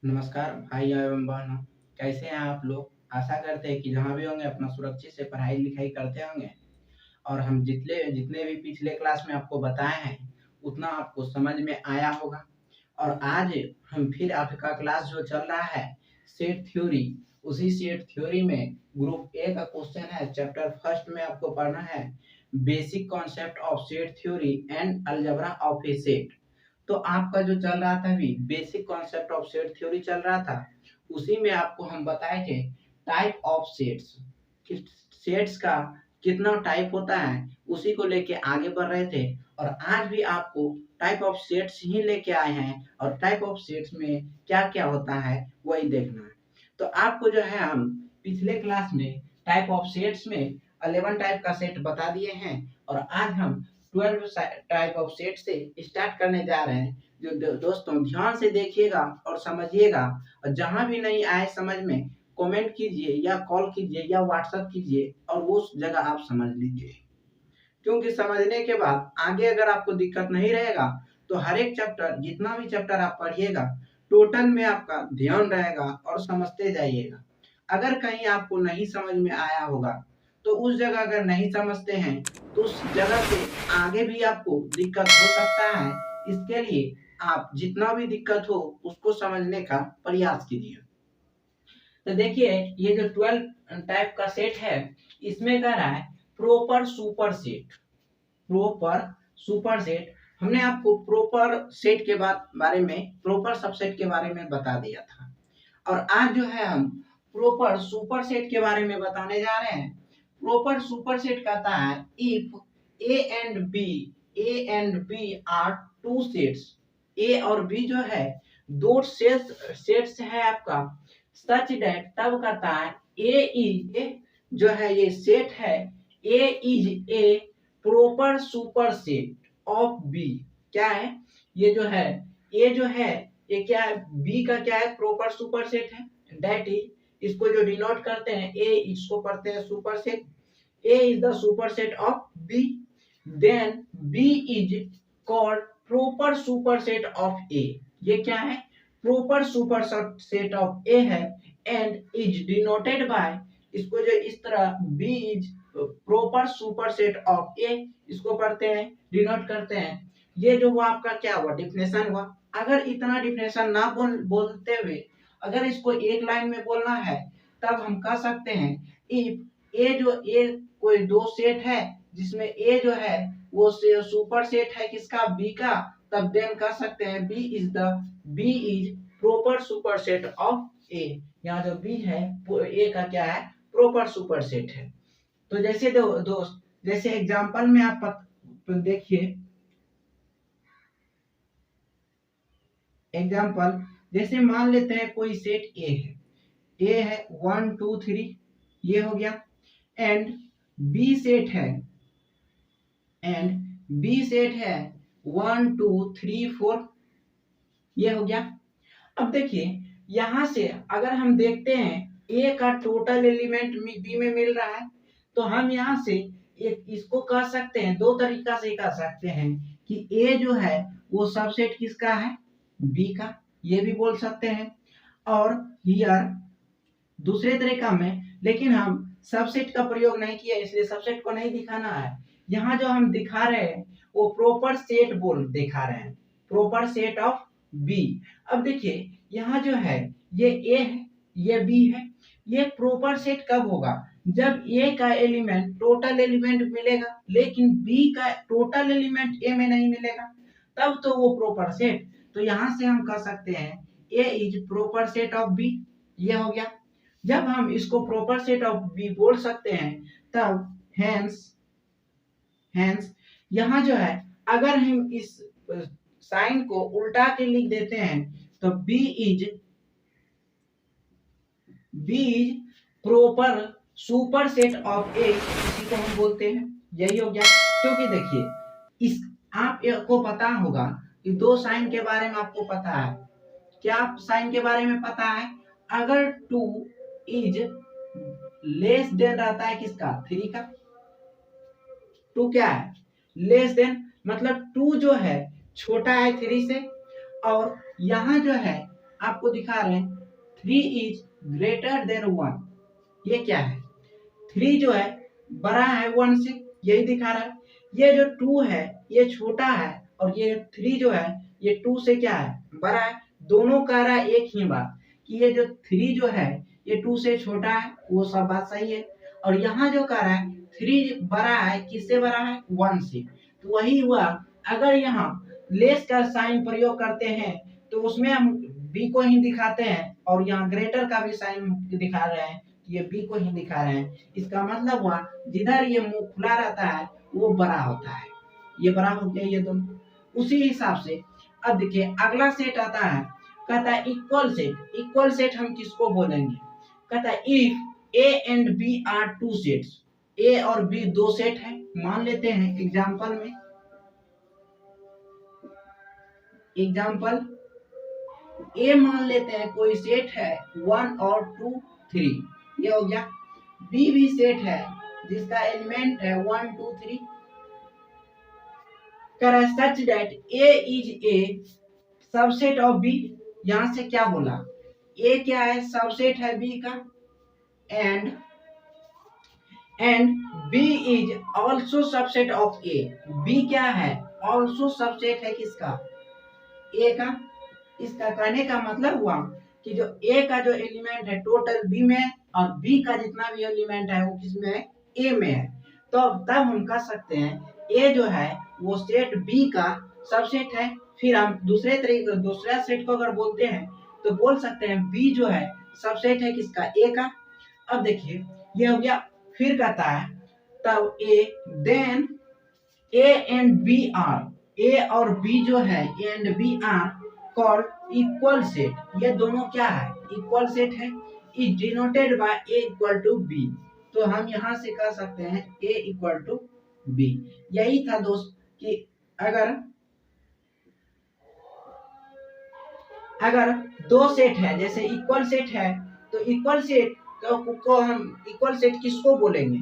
नमस्कार भाई एवं बहनों, कैसे हैं आप लोग? आशा करते हैं कि जहाँ भी होंगे अपना सुरक्षित से पढ़ाई-लिखाई करते होंगे और हम जितने जितने भी पिछले क्लास में आपको बताए हैं, उतना आपको समझ में आया होगा। और आज हम फिर आपका क्लास जो चल रहा है सेट थ्योरी, उसी सेट थ्योरी में ग्रुप ए का क्वेश्चन है, चैप्टर फर्स्ट में आपको पढ़ना है basic concept of set theory and algebra of A set. तो आपका जो चल रहा था अभी basic concept of set theory चल रहा था, उसी में आपको हम बताए थे टाइप ऑफ सेट्स, कि सेट्स का कितना टाइप होता है, उसी को लेके आगे बढ़ रहे थे। और आज भी आपको टाइप ऑफ सेट्स ही लेके आए हैं और टाइप ऑफ सेट्स में क्या-क्या होता है वही देखना है। तो आपको जो है हम पिछले क्लास में टाइप ऑफ सेट्स में 11 टाइप का सेट बता दिए हैं और आज हम 12 टाइप ऑफ सेट से स्टार्ट करने जा रहे हैं। जो दोस्तों ध्यान से देखिएगा और समझिएगा, और जहां भी नहीं आए समझ में कमेंट कीजिए या कॉल कीजिए या व्हाट्सएप कीजिए और वो जगह आप समझ लीजिए। क्योंकि समझने के बाद आगे अगर आपको दिक्कत नहीं रहेगा तो हर एक चैप्टर जितना भी चैप्टर आप पढ़िएगा टोटल में आपका ध्यान रहेगा और समझते जाइएगा। अगर कहीं आपको नहीं समझ में आया होगा तो उस जगह अगर नहीं समझते हैं तो उस जगह से आगे भी आपको दिक्कत हो सकता है। इसके लिए आप जितना भी दिक्कत हो उसको समझने का प्रयास कीजिए। तो देखिए ये जो 12 टाइप का सेट है, इसमें कह रहा है proper super set. Proper super set, हमने आपको प्रॉपर सेट के बारे में, प्रॉपर सबसेट के बारे में बता दिया था। और आज जो है हम प्रॉपर सुपर सेट के बारे में बताने जा रहे हैं। प्रॉपर सुपर सेट कहता है if A and B, A and B are two sets, A और बी जो है दो सेट्स है आपका, सच दैट, तब कहता है ए इज, जो है ये सेट है, A is a proper super set of B. क्या है ये जो है, ए जो है ये क्या है, बी का क्या है, प्रॉपर सुपर सेट है। दैट इज, इसको जो डिनोट करते हैं ए, इसको पढ़ते हैं super set. A is the super set of B, then B is called proper super set of A. ये क्या है, proper super set of A है एंड इज डिनोटेड बाय, इसको जो इस तरह B is proper super set of A, इसको पढ़ते हैं, डिनोट करते हैं। ये जो हुआ आपका क्या हुआ, डिफिनेशन हुआ। अगर इतना डिफिनेशन ना बोलते हुए अगर इसको एक लाइन में बोलना है तब हम कह सकते हैं इफ ए, जो ए कोई दो सेट है जिसमें ए जो है वो सुपर सेट है किसका, बी का, तब देन कह सकते हैं B is proper super set of A. यहाँ जो बी है वो ए का क्या है, प्रॉपर सुपर सेट है। तो जैसे दोस्त, जैसे एग्जांपल में आप देखिए, एग्जांपल जैसे मान लेते हैं कोई सेट ए है, ए है 1 2 3, ये हो गया। एंड बी सेट है, एंड बी सेट है 1 2 3 4, ये हो गया। अब देखिए यहां से अगर हम देखते हैं ए का टोटल एलिमेंट बी में मिल रहा है, तो हम यहां से एक इसको कह सकते हैं, दो तरीका से कह सकते हैं कि ए जो है वो सबसेट किसका है, बी का, ये भी बोल सकते हैं। और हियर दूसरे तरीका में, लेकिन हम सबसेट का प्रयोग नहीं किया इसलिए सबसेट को नहीं दिखाना है। यहाँ जो हम दिखा रहे हैं वो प्रॉपर सेट दिखा रहे हैं, प्रॉपर सेट ऑफ बी। अब देखिए यहाँ जो है ये ए है, ये बी है। ये प्रॉपर सेट कब होगा, जब ए का एलिमेंट टोटल एलिमेंट मिलेगा लेकिन बी का टोटल एलिमेंट ए में नहीं मिलेगा, तब तो वो प्रॉपर सेट। तो यहाँ से हम कह सकते हैं A is proper set of B, ये हो गया। जब हम इसको प्रॉपर सेट ऑफ बी बोल सकते हैं तब हेंस, यहाँ जो है अगर हम इस साइन को उल्टा के लिख देते हैं तो B is proper super set of A, इसी को हम बोलते हैं, यही हो गया। क्योंकि देखिए इस आपको पता होगा कि दो साइन के बारे में आपको पता है, क्या साइन के बारे में पता है, अगर 2 इज लेस देन रहता है किसका, 3 का, 2 क्या है, लेस देन, मतलब 2 जो है छोटा है 3 से। और यहाँ जो है आपको दिखा रहे हैं 3 इज ग्रेटर देन 1। ये क्या है? 3 जो है बड़ा है 1 से, यही दिखा रहा है। ये जो 2 है ये छोटा है, और ये 3 जो है ये 2 से क्या है? बड़ा है। दोनों कह रहा है एक ही बात कि ये जो 3 जो है ये 2 से छोटा है, वो सब बात सही है। और यहाँ जो कह रहा है 3 बड़ा है, किससे बड़ा है? 1 से। तो वही हुआ। अगर यहाँ लेस का साइन प्रयोग करते हैं तो उसमें हम बी को ही दिखाते हैं, और यहाँ ग्रेटर का भी साइन दिखा रहे हैं, ये बी को ही दिखा रहे हैं। इसका मतलब हुआ जिधर ये मुंह खुला रहता है वो बड़ा होता है। ये बड़ा हो गया ये दोनों। उसी हिसाब से अब देखिए अगला सेट आता है, कहता है इक्वल सेट। इक्वल सेट हम किसको बोलेंगे? कहता है if A and B are two sets. A और बी दो सेट है, मान लेते हैं एग्जाम्पल में। एग्जाम्पल ए मान लेते हैं कोई सेट है 1 और 2 3, ये हो गया। बी भी सेट है जिसका एलिमेंट है 1 2 3। कर such that A is a subset of B. यहां से क्या बोला? ए क्या है? सबसेट है बी का। And B is also subset of A. B क्या है? ऑल्सो सबसेट है किसका? ए का। इसका कहने का मतलब हुआ कि जो ए का जो एलिमेंट है टोटल बी में, और बी का जितना भी एलिमेंट है वो किसमें है? ए में है। तो तब हम कह सकते हैं ए जो है वो सेट बी का सबसेट है। फिर हम दूसरा सेट को अगर बोलते हैं तो बोल सकते हैं बी जो है सबसेट है किसका? ए का। अब देखिए ये हो गया। फिर कहता है तब A then A and B are. A और बी जो है A and B are called equal set. ये दोनों क्या है? इक्वल सेट है। Is denoted by A equal to B. तो हम यहां से कह सकते हैं ए इक्वल टू बी। यही था दोस्त कि अगर दो सेट है, जैसे इक्वल सेट है, तो इक्वल सेट को हम इक्वल सेट किसको बोलेंगे?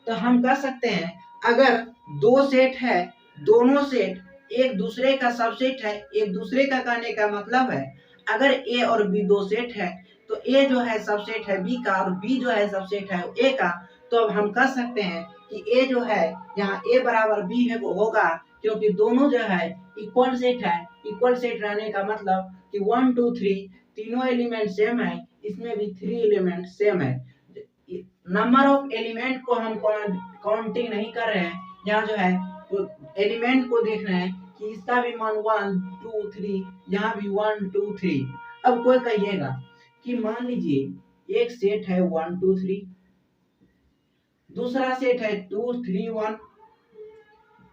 तो हम कह सकते हैं अगर दो सेट है, दोनों सेट एक दूसरे का सबसेट है। एक दूसरे का कहने का मतलब है अगर ए और बी दो सेट है तो ए जो है सबसेट है बी का, और बी जो है सबसेट है ए का। तो अब हम कह सकते हैं कि ए जो है यहाँ ए बराबर बी है वो होगा, क्योंकि दोनों जो है इक्वल सेट है। इक्वल सेट रहने का मतलब कि 1 2 3 तीनों एलिमेंट सेम है, इसमें भी 3 एलिमेंट सेम है। नंबर ऑफ एलिमेंट को हम काउंटिंग नहीं कर रहे हैं, यहाँ जो है एलिमेंट को देख रहे हैं कि इसका भी मान 1 2 3, यहाँ भी 1 2 3। अब कोई कहिएगा कि मान लीजिए एक सेट है 1 2 3, दूसरा सेट है 2 3 1,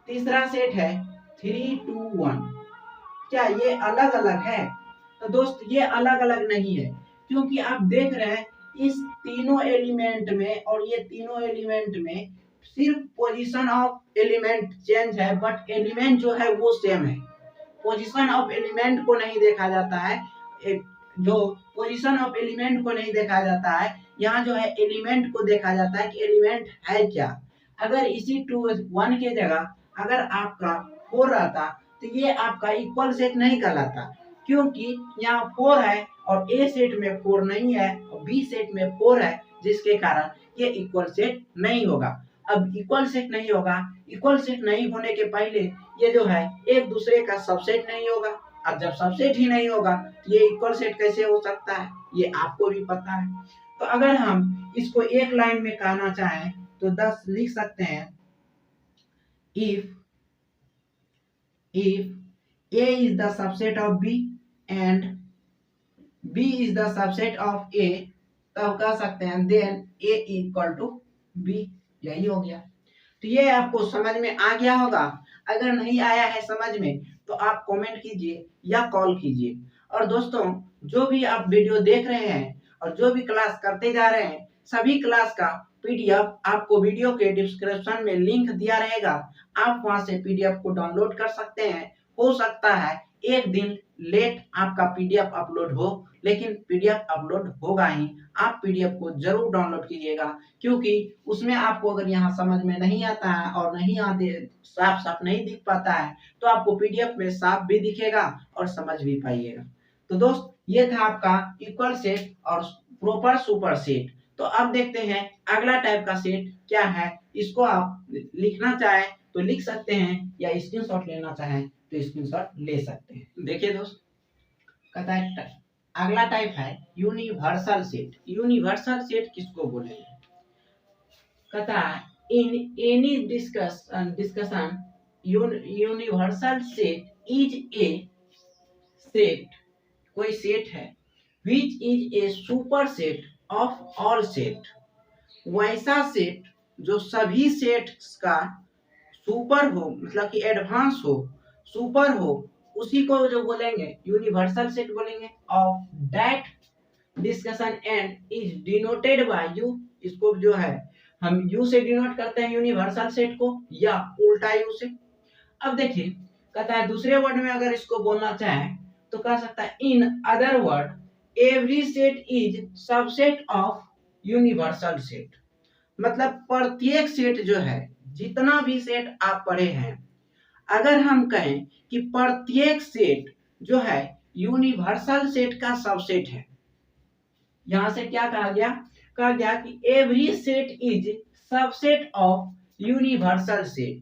तीसरा सेट है 3 2 1। क्या ये अलग अलग है? तो दोस्त ये अलग अलग नहीं है, क्योंकि आप देख रहे हैं इस तीनों एलिमेंट में और ये तीनों एलिमेंट में सिर्फ पोजीशन ऑफ एलिमेंट चेंज है, बट एलिमेंट जो है वो सेम है। पोजीशन ऑफ एलिमेंट को नहीं देखा जाता है, जो पोजीशन ऑफ एलिमेंट को नहीं देखा जाता है, यहाँ जो है एलिमेंट को देखा जाता है कि एलिमेंट है क्या। अगर इसी 2 1 के जगह अगर आपका 4 रहता तो ये आपका इक्वल सेट नहीं कहलाता, क्योंकि यहाँ 4 है और ए सेट में 4 नहीं है और बी सेट में 4 है, जिसके कारण ये इक्वल सेट नहीं होगा। अब इक्वल सेट नहीं होगा, इक्वल सेट नहीं होने के पहले ये जो है एक दूसरे का सबसेट नहीं होगा। अब जब सबसेट ही नहीं होगा तो ये इक्वल सेट कैसे हो सकता है? ये आपको भी पता है। तो अगर हम इसको एक लाइन में कहना चाहें तो 10 लिख सकते हैं। If A is the subset of B and B is the subset of A, तब कह सकते हैं then A equal to B। यही हो गया। तो ये आपको समझ में आ गया होगा। अगर नहीं आया है समझ में तो आप कमेंट कीजिए या कॉल कीजिए। और दोस्तों जो भी आप वीडियो देख रहे हैं और जो भी क्लास करते जा रहे हैं, सभी क्लास का पीडीएफ आपको वीडियो के डिस्क्रिप्शन में लिंक दिया रहेगा। आप वहां से पीडीएफ को डाउनलोड कर सकते हैं। हो सकता है एक दिन लेट आपका पीडीएफ अपलोड हो, लेकिन पीडीएफ अपलोड होगा ही। आप पीडीएफ को जरूर डाउनलोड कीजिएगा, क्योंकि उसमें आपको अगर यहाँ समझ में नहीं आता है और नहीं आते, साफ साफ नहीं दिख पाता है, तो आपको पीडीएफ में साफ भी दिखेगा और समझ भी पाइएगा। तो दोस्त ये था आपका इक्वल सेट और प्रॉपर सुपर सेट। तो अब देखते हैं अगला टाइप का सेट क्या है। इसको आप लिखना चाहें तो लिख सकते हैं या स्क्रीनशॉट लेना चाहें तो स्क्रीनशॉट ले सकते हैं। देखिए दोस्त, कहता है अगला टाइप है यूनिवर्सल सेट। यूनिवर्सल सेट किसको बोलेंगे? कहता है in any discussion universal set is a set, कोई सेट है which is a super set of all set, वैसा सेट जो सभी सेट्स का सुपर हो, मतलब कि एडवांस हो, सुपर हो, उसी को जो बोलेंगे यूनिवर्सल सेट बोलेंगे। Of that discussion and is denoted bye you, इसको जो है हम यू से डिनोट करते हैं यूनिवर्सल सेट को, या उल्टा यू से। अब देखिए, कहता है दूसरे वर्ड में अगर इसको बोलना चाहें तो कह सकता है in other word every set is subset of universal set. मतलब प्रत्येक सेट जो है, जितना भी सेट आप पढ़े हैं, अगर हम कहें कि प्रत्येक सेट जो है यूनिवर्सल सेट का सबसेट है, यहां से क्या कहा गया? कहा गया कि every set is subset of universal set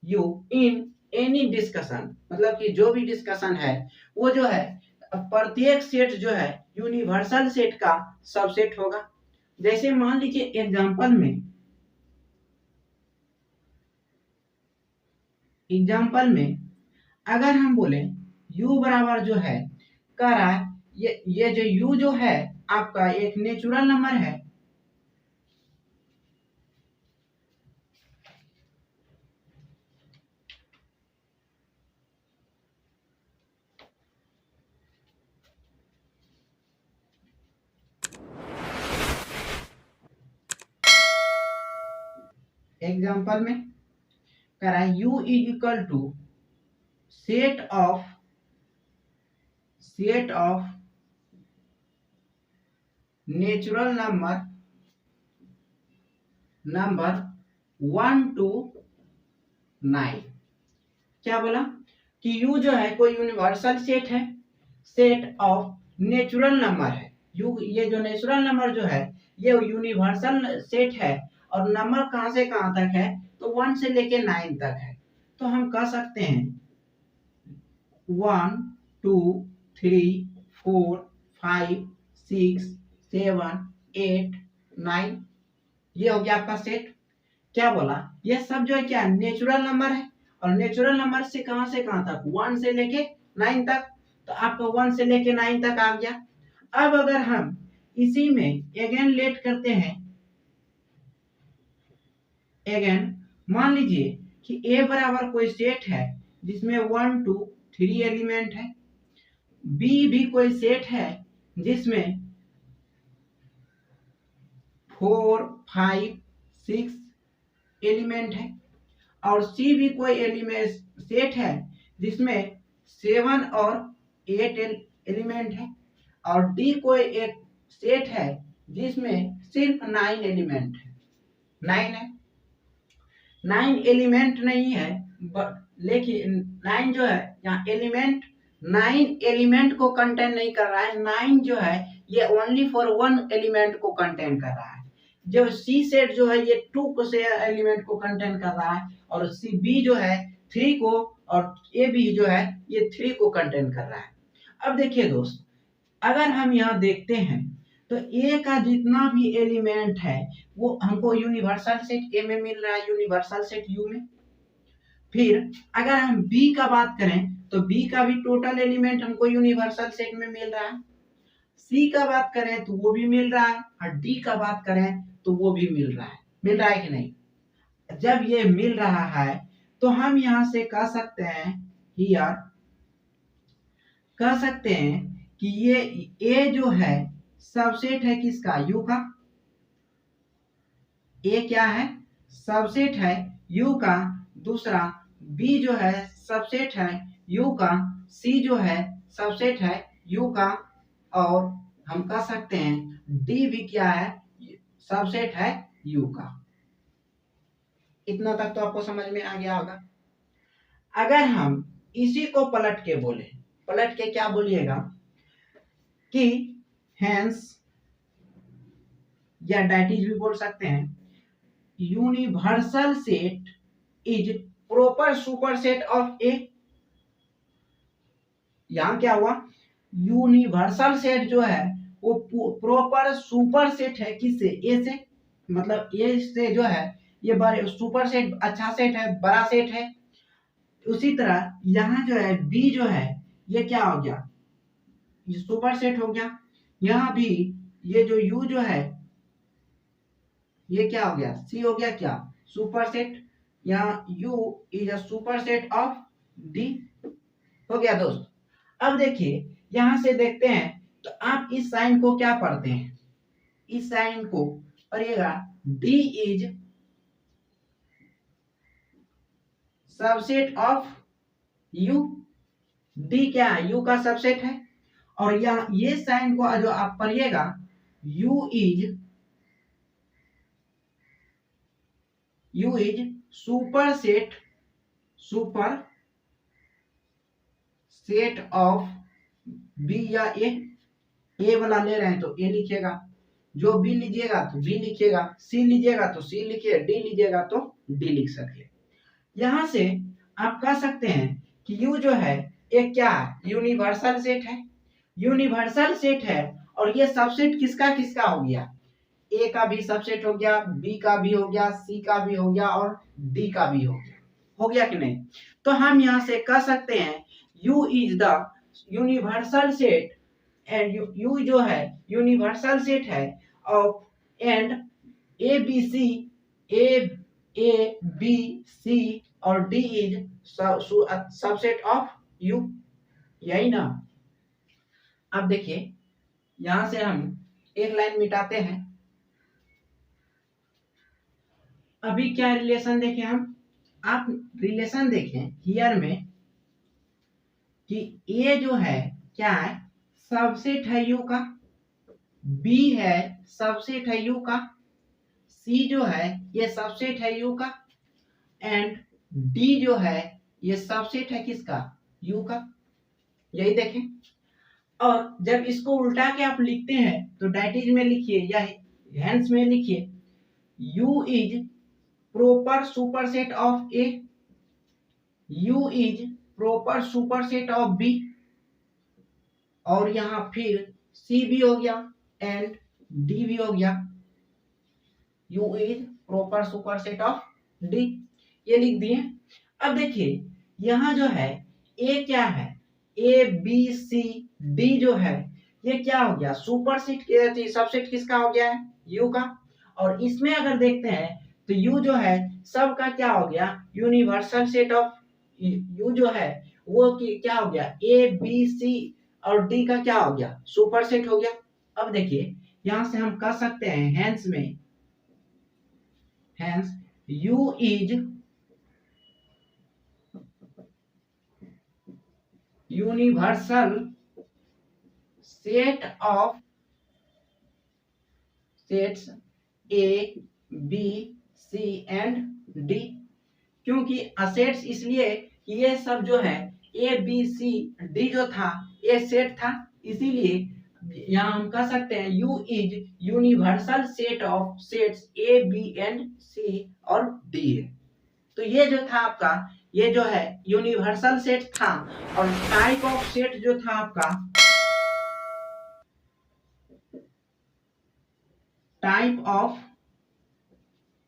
you in any discussion, मतलब कि जो भी डिस्कशन है वो जो है प्रत्येक सेट जो है यूनिवर्सल सेट का सबसेट होगा। जैसे मान लीजिए एग्जाम्पल में अगर हम बोले u बराबर जो है, कह रहा है ये जो u जो है आपका एक नेचुरल नंबर है। एग्जाम्पल में कह रहा है u is equal to set of natural number 1 to 9। क्या बोला कि u जो है कोई यूनिवर्सल सेट है, सेट ऑफ नेचुरल नंबर है। u, ये जो नेचुरल नंबर जो है ये यूनिवर्सल सेट है, और नंबर कहां से कहां तक है? तो 1 से लेके 9 तक है। तो हम कह सकते हैं 1 2 3 4 5 6 7 8 9, ये हो गया आपका सेट। क्या बोला? ये सब जो है क्या नेचुरल नंबर है, और नेचुरल नंबर से कहां तक? 1 से लेके 9 तक। तो आपका 1 से लेके 9 तक आ गया। अब अगर हम इसी में अगेन लेट करते हैं, अगेन मान लीजिए कि a बराबर कोई सेट है जिसमें 1 2 3 एलिमेंट है, b भी कोई सेट है जिसमें 4 5 6 एलिमेंट है, और सी भी कोई एलिमेंट सेट है जिसमें 7 और 8 एलिमेंट है, और डी कोई एक सेट है जिसमें सिर्फ 9 एलिमेंट है। 9 है, 9 एलिमेंट नहीं है, लेकिन 9 जो है यहाँ एलिमेंट 9 एलिमेंट को कंटेन नहीं कर रहा है। 9 जो है ये ओनली फॉर 1 एलिमेंट को कंटेन कर रहा है। जो सी सेट जो है ये 2 से एलिमेंट को कंटेन कर रहा है, और सी बी जो है 3 को, और ए बी जो है ये 3 को कंटेन कर रहा है। अब देखिए दोस्त, अगर हम यहाँ देखते हैं तो ए का जितना भी एलिमेंट है वो हमको यूनिवर्सल सेट ए में मिल रहा है, यूनिवर्सल सेट यू में। फिर अगर हम बी का बात करें तो बी का भी टोटल एलिमेंट हमको यूनिवर्सल सेट में मिल रहा है। सी का बात करें तो वो भी मिल रहा है, और डी का बात करें तो वो भी मिल रहा है कि नहीं? जब ये मिल रहा है तो हम यहां से कह सकते हैं हियर, कह सकते हैं कि ये ए जो है सबसेट है किसका? यू का। ए क्या है? सबसेट है यू का। दूसरा बी जो है सबसेट है यू का। सी जो है सबसेट है यू का। और हम कह सकते हैं डी भी क्या है? सबसेट है यू का। इतना तक तो आपको समझ में आ गया होगा। अगर हम इसी को पलट के बोले, पलट के क्या बोलिएगा कि हैंस या डेट इज भी बोल सकते हैं, universal set is proper superset of A. यहां क्या हुआ, यूनिवर्सल सेट जो है वो प्रॉपर सुपर सेट है किससे, ए से, मतलब ए से जो है ये बड़े सुपर सेट, अच्छा सेट है, बड़ा सेट है। उसी तरह यहाँ जो है बी जो है ये क्या हो गया, ये सुपर सेट हो गया। यहाँ भी ये जो यू जो है ये क्या हो गया, सी हो गया क्या, सुपर सेट। यहाँ you is a super set of D, हो गया दोस्त। अब देखिए यहां से देखते हैं तो आप इस साइन को क्या पढ़ते हैं, इस साइन को पढ़िएगा, D is subset of you. D क्या है, यू का सबसेट है। और ये साइन को जो आप पढ़िएगा, U is superset set of बी या ए वाला ले रहे हैं तो ए लिखिएगा, जो बी लीजिएगा तो बी लिखिएगा, सी लीजिएगा तो सी लिखिए, डी लीजिएगा तो डी लिख सकिए। यहां से आप कह सकते हैं कि यू जो है एक क्या है, यूनिवर्सल सेट है। यूनिवर्सल सेट है और ये सबसेट किसका किसका हो गया, ए का भी सबसेट हो गया, बी का भी हो गया, सी का भी हो गया और डी का भी हो गया कि नहीं। तो हम यहां से कह सकते हैं U is the universal set, and U जो है यूनिवर्सल सेट है of and A B C और D is subset of U, यही ना। अब देखिए यहां से हम एक लाइन मिटाते हैं। अभी क्या रिलेशन देखें हम, आप रिलेशन देखें हियर में कि ए जो है क्या है, सबसेट है यू का, बी है सबसेट है यू का, सी जो है ये सबसेट है यू का, एंड डी जो है ये सबसेट है किसका, यू का। यही देखें। और जब इसको उल्टा के आप लिखते हैं तो डेट इज में लिखिए या हैंस में लिखिए, U is proper superset of A, U is proper superset of B, और यहां फिर सी भी हो गया एंड डी भी हो गया, you is proper superset of D, ये लिख दिए। अब देखिए यहां जो है ए क्या है, ए बी सी डी जो है ये क्या हो गया, सुपरसेट, सबसेट किसका हो गया है, यू का। और इसमें अगर देखते हैं तो यू जो है सबका क्या हो गया, यूनिवर्सल सेट ऑफ यू जो है वो क्या हो गया, ए बी सी और डी का क्या हो गया, सुपर सेट हो गया। अब देखिए यहां से हम कह सकते हैं हैंस में, hence U is universal set of sets A B C and D. क्योंकि असेट्स इसलिए कि ये सब जो है ए बी सी डी जो था ये सेट था, इसीलिए यहाँ हम कह सकते हैं U is universal set of sets A B and C और डी है। तो ये जो था आपका, ये जो है यूनिवर्सल सेट था। और टाइप ऑफ सेट जो था आपका, टाइप ऑफ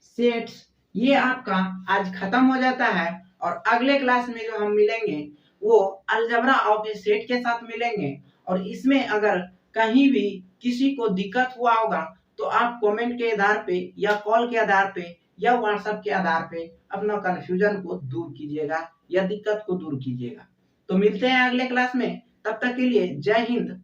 सेट्स, ये आपका आज खत्म हो जाता है। और अगले क्लास में जो हम मिलेंगे वो अलजेब्रा ऑफ ए सेट के साथ मिलेंगे। और इसमें अगर कहीं भी किसी को दिक्कत हुआ होगा तो आप कमेंट के आधार पे या कॉल के आधार पे या व्हाट्सएप के आधार पे अपना कंफ्यूजन को दूर कीजिएगा या दिक्कत को दूर कीजिएगा। तो मिलते हैं अगले क्लास में, तब तक के लिए जय हिंद।